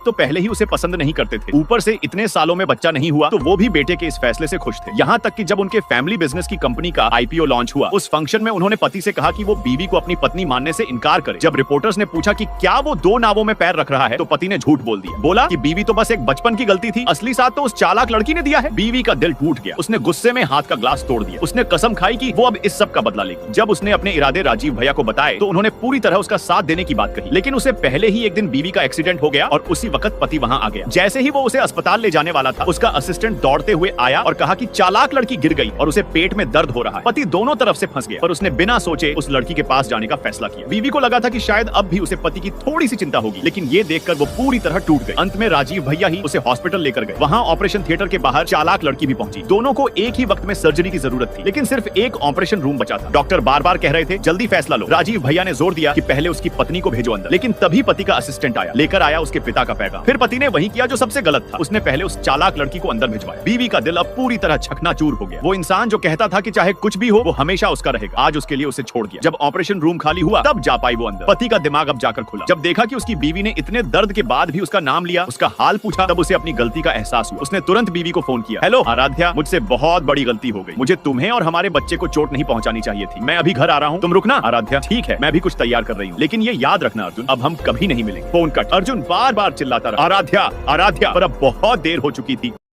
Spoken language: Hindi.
तो पहले ही उसे पसंद नहीं करते थे, ऊपर से इतने सालों में बच्चा नहीं हुआ तो वो भी बेटे के इस फैसले से खुश थे। यहाँ तक कि जब उनके फैमिली बिजनेस की कंपनी का आईपीओ लॉन्च हुआ, उस फंक्शन में उन्होंने पति से कहा कि वो बीवी को अपनी पत्नी मानने से इनकार करे। जब रिपोर्टर्स ने पूछा कि क्या वो 2 नावों में पैर रख रहा है, तो पति ने झूठ बोल दिया। बोला कि बीवी तो बस एक बचपन की गलती थी, असली साथ तो उस चालाक लड़की ने दिया है। बीवी का दिल टूट गया, उसने गुस्से में हाथ का ग्लास तोड़ दिया। उसने कसम खाई कि वो अब इस सब का बदला लेगी। जब उसने अपने इरादे राजीव भैया को बताए तो उन्होंने पूरी तरह उसका साथ देने की बात कही, लेकिन उसे पहले ही एक दिन बीवी का एक्सीडेंट हो गया और उसी वक्त पति वहां आ गया। जैसे ही वो उसे अस्पताल ले जाने वाला था, उसका असिस्टेंट दौड़ते हुए आया और कहा कि चालाक लड़की गिर गई और उसे पेट में दर्द हो रहा है। पति दोनों तरफ से फंस गया, पर उसने बिना सोचे उस लड़की के पास जाने का फैसला किया। बीवी को लगा था कि शायद अब भी उसे पति की थोड़ी सी चिंता होगी, लेकिन ये देखकर वो पूरी तरह टूट गई। अंत में राजीव भैया ही उसे हॉस्पिटल लेकर गए। वहाँ ऑपरेशन थिएटर के बाहर चालाक लड़की भी पहुंची। दोनों को एक ही वक्त में सर्जरी की जरूरत थी, लेकिन सिर्फ एक ऑपरेशन रूम बचा था। डॉक्टर बार बार कह रहे थे जल्दी फैसला लो। राजीव भैया ने जोर दिया कि पहले उसकी पत्नी को भेजो अंदर, लेकिन तभी पति का असिस्टेंट आया, लेकर आया उसके पिता का पैगाम। फिर पति ने वही किया जो सबसे गलत था, उसने पहले उस चालाक लड़की को अंदर भिजवाया। बीवी का दिल अब पूरी तरह चकनाचूर हो गया। वो इंसान जो कहता था कि चाहे कुछ भी हो वो हमेशा उसका रहेगा, आज उसके लिए उसे छोड़ दिया। जब ऑपरेशन रूम खाली हुआ तब जा पाई वो अंदर। पति का दिमाग अब जाकर खुला। जब देखा कि उसकी बीवी ने इतने दर्द के बाद भी उसका नाम लिया, उसका हाल पूछा, तब उसे अपनी गलती का एहसास हुआ। उसने तुरंत बीवी को फोन किया। हेलो आराध्या, मुझसे बहुत बड़ी गलती हो गई। मुझे तुम्हें और हमारे बच्चे को चोट नहीं पहुंचानी चाहिए थी। मैं अभी घर आ रहा हूँ, तुम रुकना। आराध्या ठीक है, मैं भी कुछ तैयार कर रही हूँ, लेकिन ये याद रखना अर्जुन, अब हम कभी नहीं मिलेंगे। Phone cut. अर्जुन बार बार चिल्लाता रहा आराध्या आराध्या, पर अब बहुत देर हो चुकी थी।